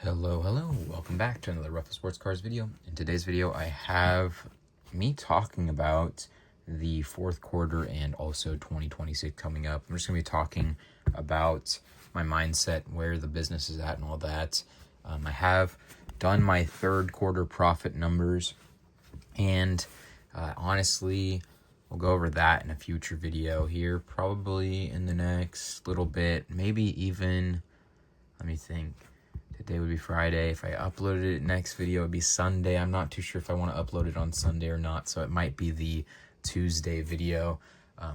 Hello, welcome back to another Ruffa Sports Cars video. In today's video, I have me talking about the fourth quarter and also 2026 coming up. I'm just going to be talking about my mindset, where the business is at and all that. I have done my third quarter profit numbers, and honestly, we'll go over that in a future video here, probably in the next little bit, maybe even, let me think. Today would be Friday. If I uploaded it next video, it would be Sunday. I'm not too sure if I want to upload it on Sunday or not, so it might be the Tuesday video.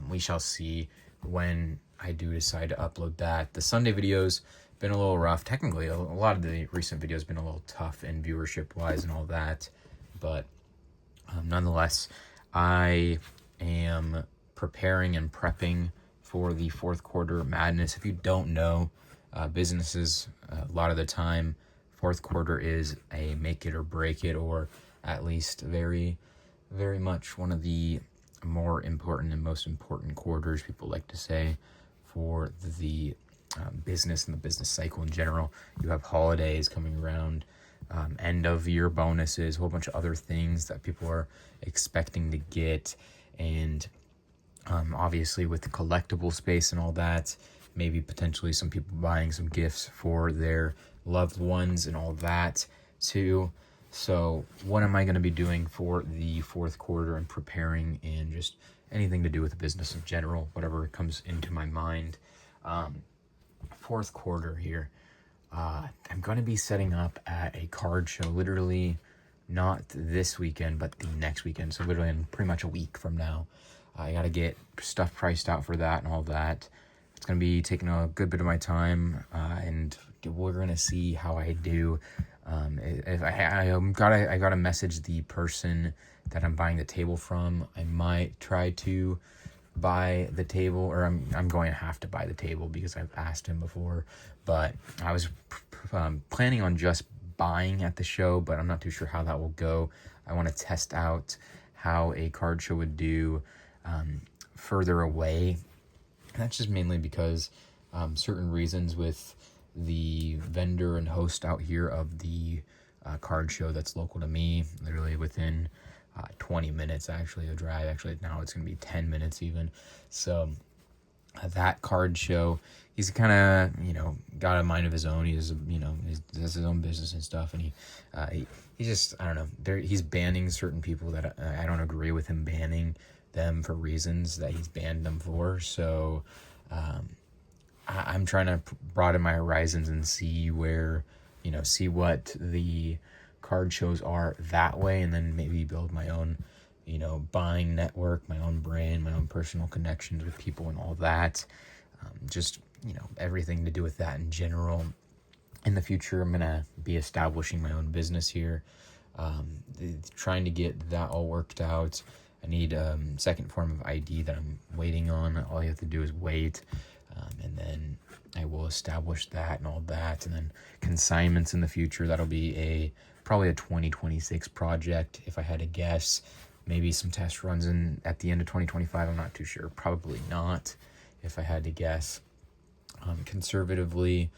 We shall see when I do decide to upload that. The Sunday video's been a little rough. Technically, a lot of the recent videos been a little tough in viewership-wise and all that, but nonetheless, I am preparing and prepping for the fourth quarter madness. If you don't know, businesses, a lot of the time, fourth quarter is a make it or break it, or at least very, very much one of the more important and most important quarters, people like to say, for the business and the business cycle in general. You have holidays coming around, end of year bonuses, a whole bunch of other things that people are expecting to get, and obviously with the collectible space and all that, maybe potentially some people buying some gifts for their loved ones and all that too. So what am I going to be doing for the fourth quarter and preparing, and just anything to do with the business in general, whatever comes into my mind. Fourth quarter here, I'm going to be setting up at a card show, literally not this weekend, but the next weekend. So literally in pretty much a week from now. I got to get stuff priced out for that and all that. It's going to be taking a good bit of my time, and we're going to see how I do. If I gotta message the person that I'm buying the table from. I might try to buy the table, or I'm going to have to buy the table because I've asked him before. But I was planning on just buying at the show, but I'm not too sure how that will go. I want to test out how a card show would do further away. And that's just mainly because certain reasons with the vendor and host out here of the card show that's local to me, literally within 20 minutes actually a drive. Actually, now it's going to be 10 minutes even. So that card show, he's kind of, got a mind of his own. He has, he has his own business and stuff. And he just, I don't know, he's banning certain people that I don't agree with him banning them for reasons that he's banned them for. So I'm trying to broaden my horizons and see where, see what the card shows are that way, and then maybe build my own, buying network, my own brand, my own personal connections with people and all that. Just, everything to do with that in general. In the future, I'm going to be establishing my own business here, trying to get that all worked out. I need a second form of ID that I'm waiting on. All you have to do is wait, and then I will establish that and all that. And then consignments in the future, that'll be probably a 2026 project, if I had to guess. Maybe some test runs at the end of 2025. I'm not too sure. Probably not, if I had to guess. Conservatively,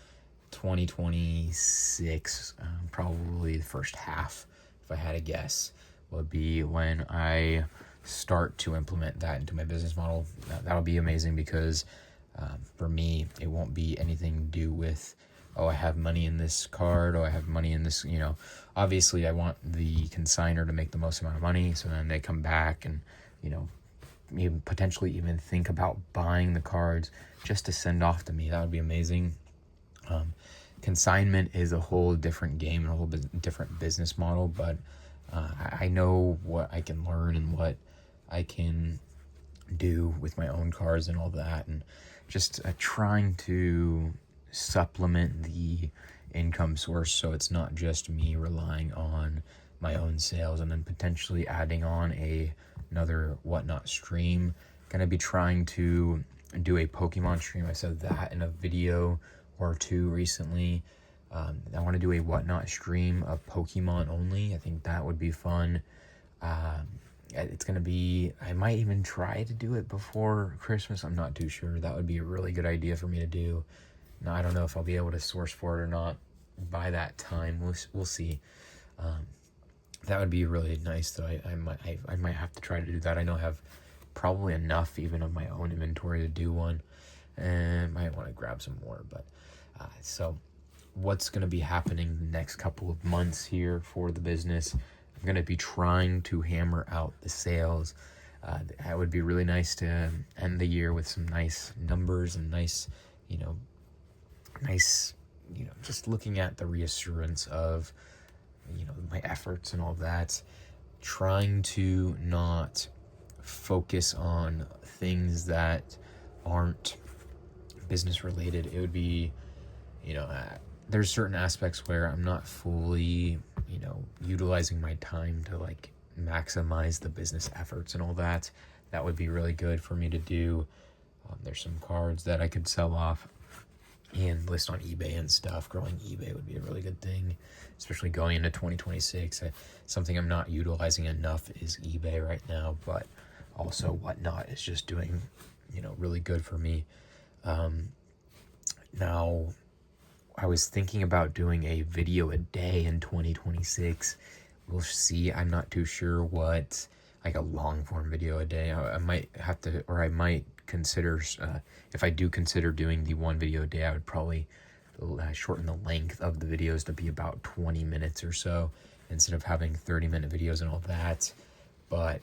2026, probably the first half, if I had to guess, would be when I start to implement that into my business model. That'll be amazing because for me, it won't be anything to do with, I have money in this card, I have money in this, obviously I want the consignor to make the most amount of money, so then they come back and, maybe potentially even think about buying the cards just to send off to me. That would be amazing. Consignment is a whole different game and a whole different business model, but I know what I can learn and what I can do with my own cars and all that, and just trying to supplement the income source so it's not just me relying on my own sales, and then potentially adding on another whatnot stream. Gonna be trying to do a Pokemon stream. I said that in a video or two recently. I want to do a whatnot stream of Pokemon only. I think that would be fun. It's going to be, I might even try to do it before Christmas. I'm not too sure. That would be a really good idea for me to do. Now, I don't know if I'll be able to source for it or not, by that time. We'll see. That would be really nice, though. I might have to try to do that. I know I have probably enough even of my own inventory to do one, and might want to grab some more. But so what's going to be happening the next couple of months here for the business? I'm going to be trying to hammer out the sales. That would be really nice to end the year with some nice numbers and nice, just looking at the reassurance of, my efforts and all that. Trying to not focus on things that aren't business related. It would be, there's certain aspects where I'm not fully, utilizing my time to like maximize the business efforts and all that. That would be really good for me to do. There's some cards that I could sell off and list on eBay and stuff. Growing eBay would be a really good thing, especially going into 2026. Something I'm not utilizing enough is eBay right now, but also Whatnot is just doing, really good for me. Now, I was thinking about doing a video a day in 2026. We'll see. I'm not too sure what, like a long form video a day. I might have to, or I might consider, if I do consider doing the one video a day, I would probably shorten the length of the videos to be about 20 minutes or so instead of having 30-minute videos and all that. But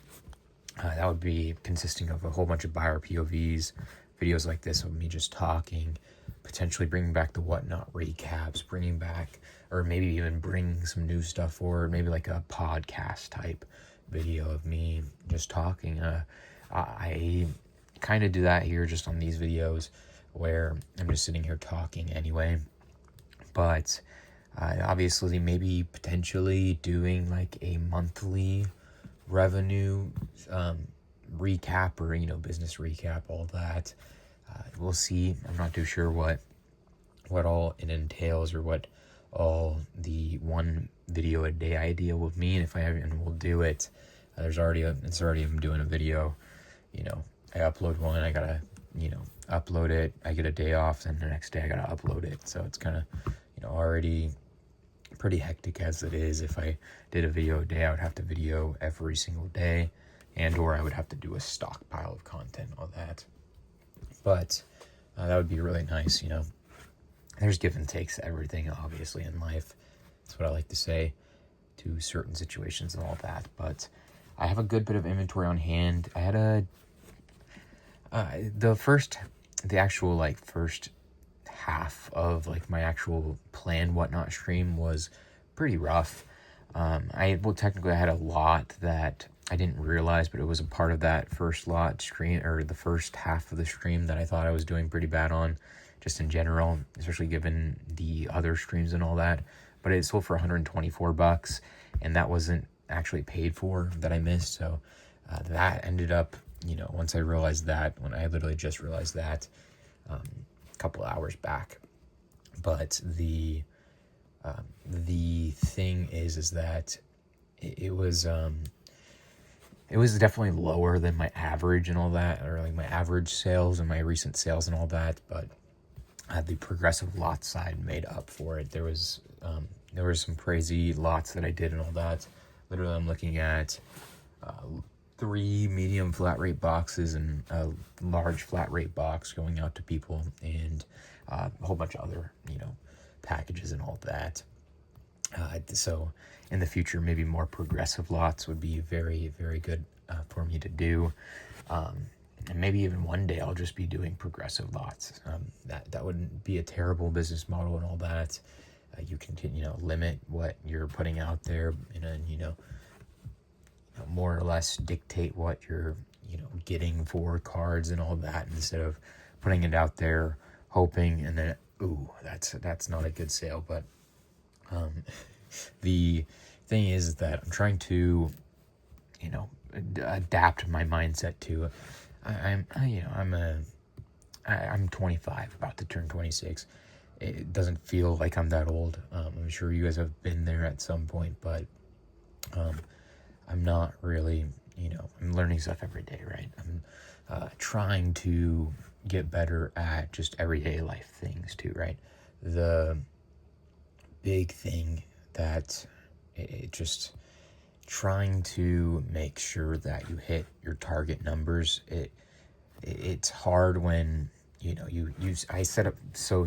that would be consisting of a whole bunch of buyer POVs, videos like this of me just talking, potentially bringing back the Whatnot recaps, bringing back, or maybe even bring some new stuff forward, maybe like a podcast type video of me just talking. I kind of do that here just on these videos where I'm just sitting here talking anyway. But obviously maybe potentially doing like a monthly revenue recap or, business recap, all that. We'll see. I'm not too sure what all it entails or what all the one video a day idea will mean. If I have, and we'll do it. It's already I'm doing a video. I upload one, I gotta, upload it. I get a day off, and the next day I gotta upload it. So it's kind of, already pretty hectic as it is. If I did a video a day, I would have to video every single day, or I would have to do a stockpile of content, all that. But that would be really nice, There's give and takes to everything, obviously, in life. That's what I like to say to certain situations and all that. But I have a good bit of inventory on hand. I had the actual first half of my actual planned Whatnot stream was pretty rough. Technically I had a lot that I didn't realize, but it was a part of that first lot stream, or the first half of the stream, that I thought I was doing pretty bad on, just in general, especially given the other streams and all that. But it sold for $124, and that wasn't actually paid for, that I missed. So that ended up, once I realized that, when I literally just realized that a couple hours back. But the thing is that it was definitely lower than my average and all that, or my average sales and my recent sales and all that. But the progressive lot side made up for it. There was some crazy lots that I did and all that. Literally, I'm looking at 3 medium flat rate boxes and a large flat rate box going out to people, and a whole bunch of other, packages and all that. So in the future, maybe more progressive lots would be very, very good for me to do. And maybe even one day I'll just be doing progressive lots. That wouldn't be a terrible business model and all that. You can, limit what you're putting out there, and more or less dictate what you're, getting for cards and all that, instead of putting it out there, hoping, and then, that's not a good sale. But the thing is that I'm trying to, adapt my mindset to. I'm 25, about to turn 26. It doesn't feel like I'm that old. I'm sure you guys have been there at some point, but I'm not really, I'm learning stuff every day, right? I'm trying to get better at just everyday life things too, right? The big thing that it just trying to make sure that you hit your target numbers. It's hard when I set up so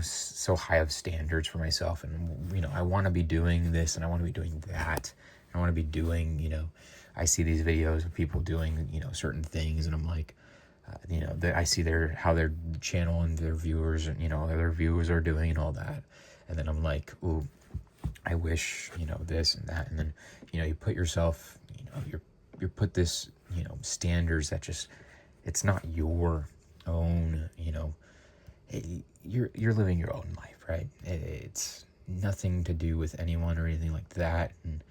high of standards for myself, and I want to be doing this and I want to be doing that. I want to be doing, I see these videos of people doing, certain things, and I'm like, I see how their channel and their viewers, their viewers are doing and all that. And then I'm like, ooh, I wish, this and that. And then, you put yourself, you're put this, standards that just, it's not your own, you're living your own life, right? It's nothing to do with anyone or anything like that. And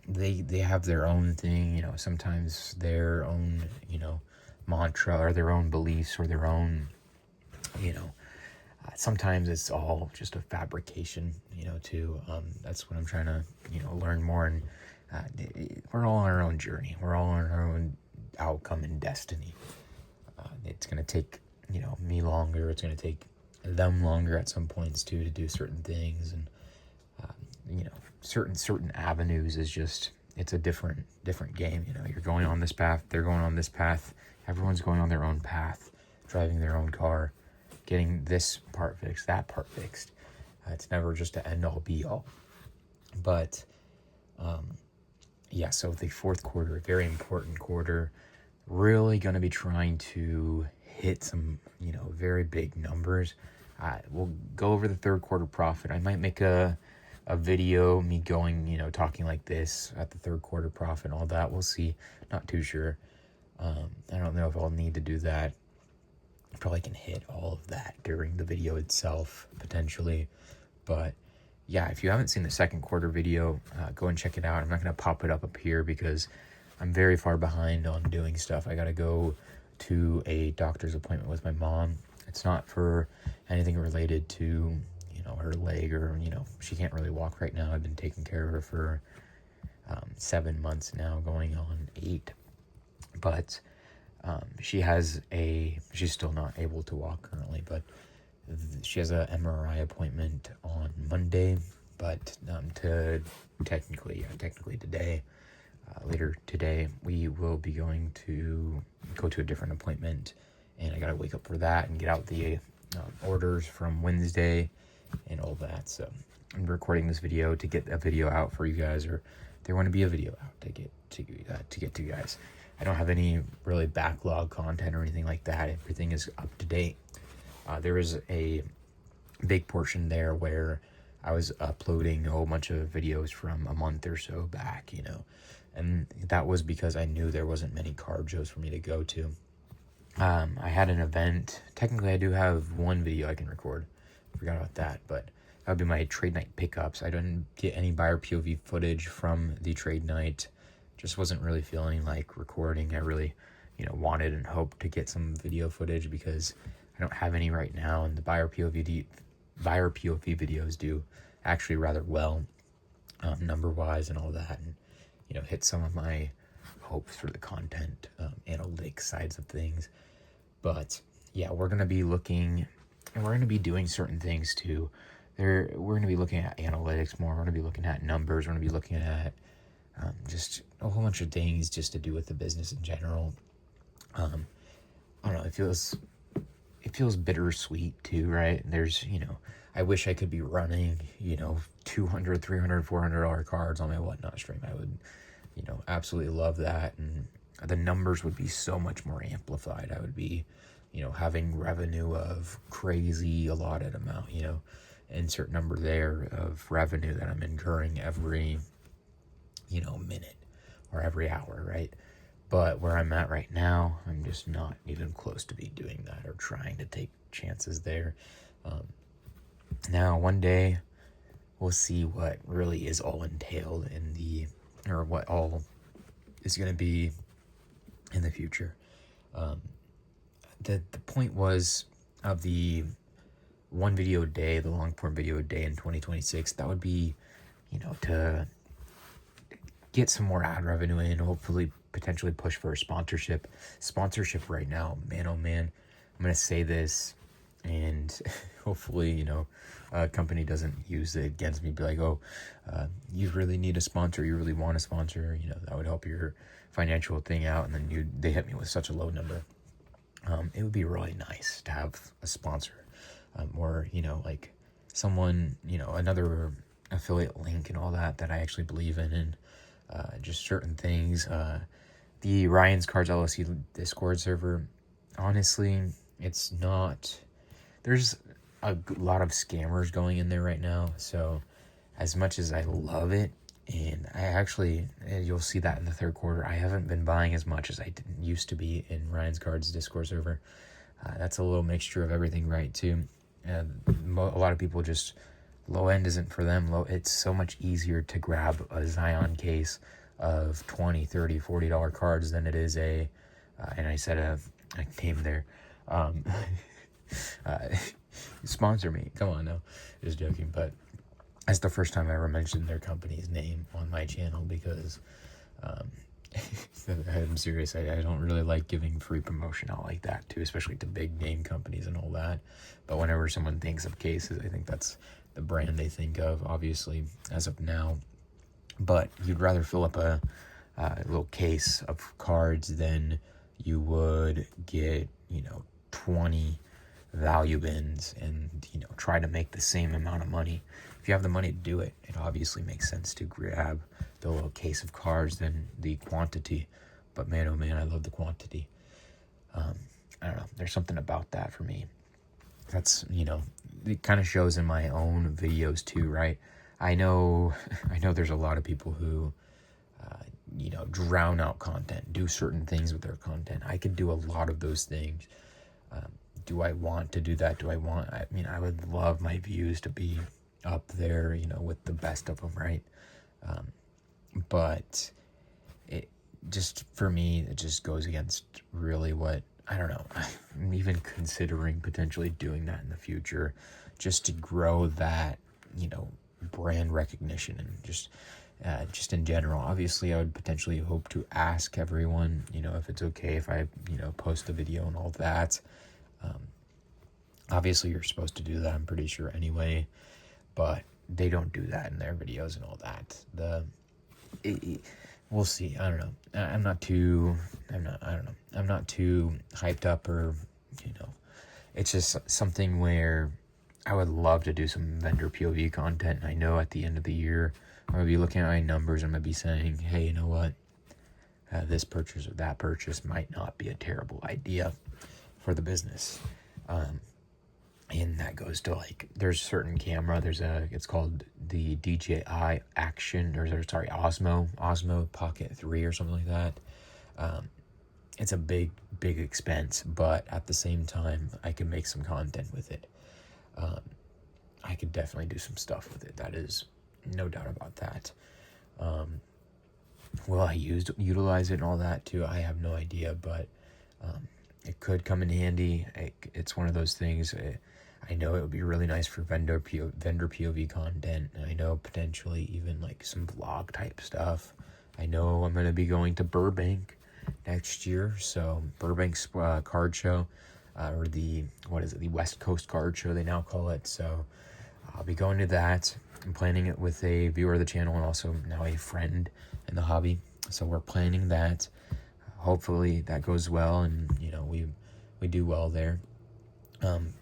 they have their own thing, sometimes their own, mantra or their own beliefs or their own, sometimes it's all just a fabrication, too. That's what I'm trying to, learn more. And we're all on our own journey. We're all on our own outcome and destiny. It's going to take, me longer. It's going to take them longer at some points too, to do certain things. And, certain avenues is just, it's a different game. You're going on this path, they're going on this path. Everyone's going on their own path, driving their own car, getting this part fixed, that part fixed. It's never just an end all be all. But, so the fourth quarter, a very important quarter, really going to be trying to hit some, very big numbers. We'll go over the third quarter profit. I might make a video, me going, talking like this at the third quarter profit and all that. We'll see. Not too sure. I don't know if I'll need to do that. I probably can hit all of that during the video itself, potentially. But yeah, if you haven't seen the second quarter video, go and check it out. I'm not going to pop it up here because I'm very far behind on doing stuff. I got to go to a doctor's appointment with my mom. It's not for anything related to, her leg or, she can't really walk right now. I've been taking care of her for 7 months now, going on 8. But she's still not able to walk currently, but she has a MRI appointment on Monday, but technically today, later today, we will be going to go to a different appointment, and I gotta wake up for that and get out the orders from Wednesday and all that. So I'm recording this video to get a video out for you guys, or there want to be a video out to get to you guys. I don't have any really backlog content or anything like that. Everything is up to date. There is a big portion there where I was uploading a whole bunch of videos from a month or so back, and that was because I knew there wasn't many card shows for me to go to. I had an event. Technically, I do have one video I can record. Forgot about that, but that would be my trade night pickups. I didn't get any buyer POV footage from the trade night. Just wasn't really feeling like recording. I really, wanted and hoped to get some video footage because I don't have any right now, and the buyer POV videos do actually rather well, number-wise and all that, and, hit some of my hopes for the content, analytics sides of things. But, yeah, we're going to be looking, and we're going to be doing certain things too. We're going to be looking at analytics more. We're going to be looking at numbers. We're going to be looking at just a whole bunch of things just to do with the business in general. I don't know, it feels bittersweet too, right? There's, I wish I could be running, $200, $300, $400 cards on my whatnot stream. I would, absolutely love that. And the numbers would be so much more amplified. I would be, having revenue of crazy allotted amount, insert number there of revenue that I'm incurring every, minute or every hour, right? But where I'm at right now, I'm just not even close to be doing that or trying to take chances there. Now, one day, we'll see what really is all entailed or what all is going to be in the future. The point was of the one video a day, the long form video a day in 2026, that would be, to get some more ad revenue in, hopefully potentially push for a sponsorship right now, man, oh man, I'm going to say this and hopefully, you know, a company doesn't use it against me, be like, oh, you really need a sponsor, you really want a sponsor, you know, that would help your financial thing out, and then they hit me with such a low number. It would be really nice to have a sponsor, or, you know, like someone, you know, another affiliate link and all that I actually believe in, and just certain things. The Ryan's Cards LLC Discord server, honestly, it's not, there's a lot of scammers going in there right now. So as much as I love it, and I actually, you'll see that in the third quarter, I haven't been buying as much as I used to be in Ryan's Cards Discord server. That's a little mixture of everything, right, too. A lot of people just, low end isn't for them. It's so much easier to grab a Zion case of $20, $30, $40 cards than it is and I said a name there. Sponsor me. Come on, no. Just joking, but that's the first time I ever mentioned their company's name on my channel, because I'm serious. I don't really like giving free promotion out like that too, especially to big name companies and all that. But whenever someone thinks of cases, I think that's the brand they think of, obviously, as of now. But you'd rather fill up a little case of cards than you would get, you know, 20 value bins and, you know, try to make the same amount of money. If you have the money to do it, it obviously makes sense to grab the little case of cards than the quantity. But man, oh man, I love the quantity. I don't know. There's something about that for me. That's, you know, it kind of shows in my own videos too, right? I know there's a lot of people who, you know, drown out content, do certain things with their content. I could do a lot of those things. Do I want to do that? I mean, I would love my views to be up there, you know, with the best of them, right? But it just, for me, it just goes against really what, I don't know. I'm even considering potentially doing that in the future, just to grow that, you know, brand recognition, and just in general. Obviously, I would potentially hope to ask everyone, you know, if it's okay if I, you know, post a video and all that. Obviously, you're supposed to do that, I'm pretty sure anyway, but they don't do that in their videos and all that. We'll see. I don't know. I'm not too hyped up, or, you know, it's just something where I would love to do some vendor POV content. And I know at the end of the year, I'm going to be looking at my numbers. I'm going to be saying, hey, you know what? This purchase or that purchase might not be a terrible idea for the business. And that goes to, like, there's a certain camera, it's called the DJI Action, Osmo Pocket 3 or something like that. It's a big expense, but at the same time, I can make some content with it. I could definitely do some stuff with it. That is no doubt about that. Will I utilize it and all that too? I have no idea, but it could come in handy. It's one of those things. I know it would be really nice for vendor POV content. And I know potentially even like some vlog type stuff. I know I'm going to be going to Burbank next year. So Burbank's card show, or the West Coast card show, they now call it. So I'll be going to that. I'm planning it with a viewer of the channel and also now a friend in the hobby. So we're planning that. Hopefully that goes well, and, you know, we do well there.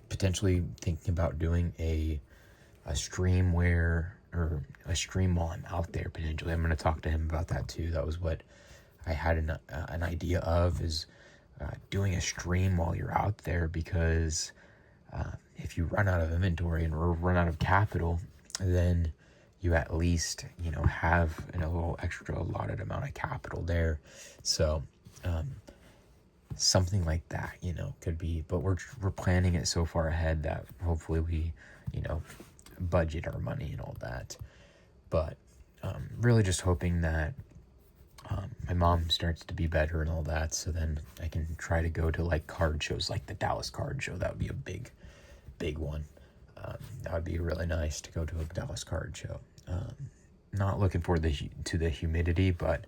Potentially thinking about doing a stream or a stream while I'm out there. Potentially, I'm going to talk to him about that too. That was what I had an idea of, is doing a stream while you're out there, because if you run out of inventory or run out of capital, then you at least, you know, have a little extra allotted amount of capital there. So something like that, you know, could be, but we're planning it so far ahead that hopefully we, you know, budget our money and all that. But really just hoping that my mom starts to be better and all that, so then I can try to go to like card shows, like the Dallas card show. That would be a big one. That would be really nice to go to a Dallas card show. Not looking forward to the humidity, but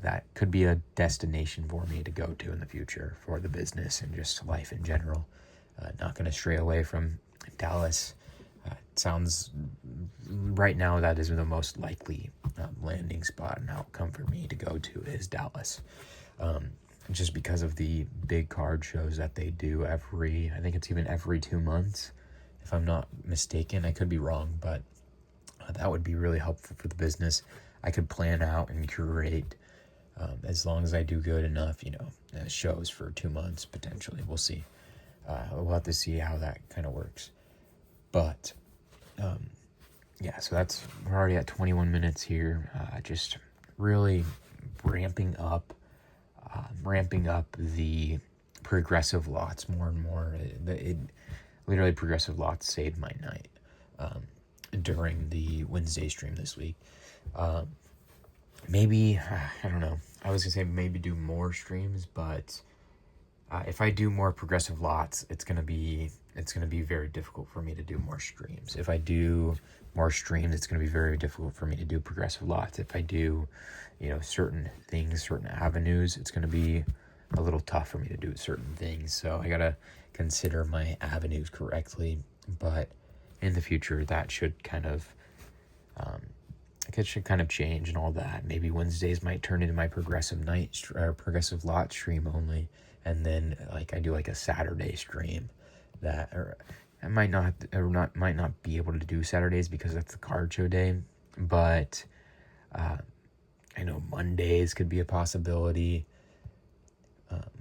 that could be a destination for me to go to in the future for the business and just life in general. Not going to stray away from Dallas. Sounds right now that is the most likely landing spot and outcome for me to go to is Dallas. Just because of the big card shows that they do I think it's even every 2 months, if I'm not mistaken. I could be wrong, but that would be really helpful for the business. I could plan out and curate, as long as I do good enough, shows for 2 months, potentially. We'll see. We'll have to see how that kind of works. But, yeah, so we're already at 21 minutes here. Just really ramping up the progressive lots more and more. Literally, progressive lots saved my night during the Wednesday stream this week. Maybe, I don't know. I was going to say maybe do more streams, but if I do more progressive lots, it's going to be very difficult for me to do more streams. If I do more streams, it's going to be very difficult for me to do progressive lots. If I do, certain things, certain avenues, it's going to be a little tough for me to do certain things. So I got to consider my avenues correctly. But in the future, that should kind of, change and all that. Maybe Wednesdays might turn into my progressive night or progressive lot stream only. And then I do a Saturday stream or I might not be able to do Saturdays because that's the card show day, but I know Mondays could be a possibility.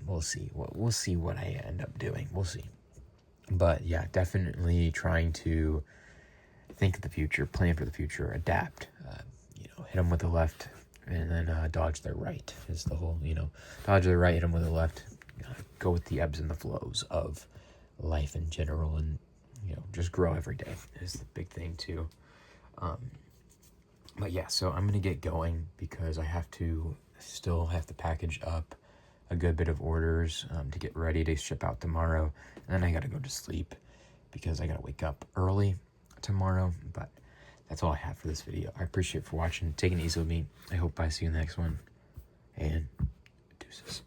We'll see. We'll see what I end up doing. We'll see. But yeah, definitely trying to think of the future, plan for the future, adapt. Hit them with the left, and then dodge their right is the whole. Dodge their right, hit them with the left. Go with the ebbs and the flows of life in general, and just grow every day is the big thing too. But yeah, so I'm gonna get going because I still have to package up a good bit of orders to get ready to ship out tomorrow, and then I gotta go to sleep because I gotta wake up early tomorrow. But that's all I have for this video. I appreciate you for watching, taking it easy with me. I hope I see you in the next one, and deuces.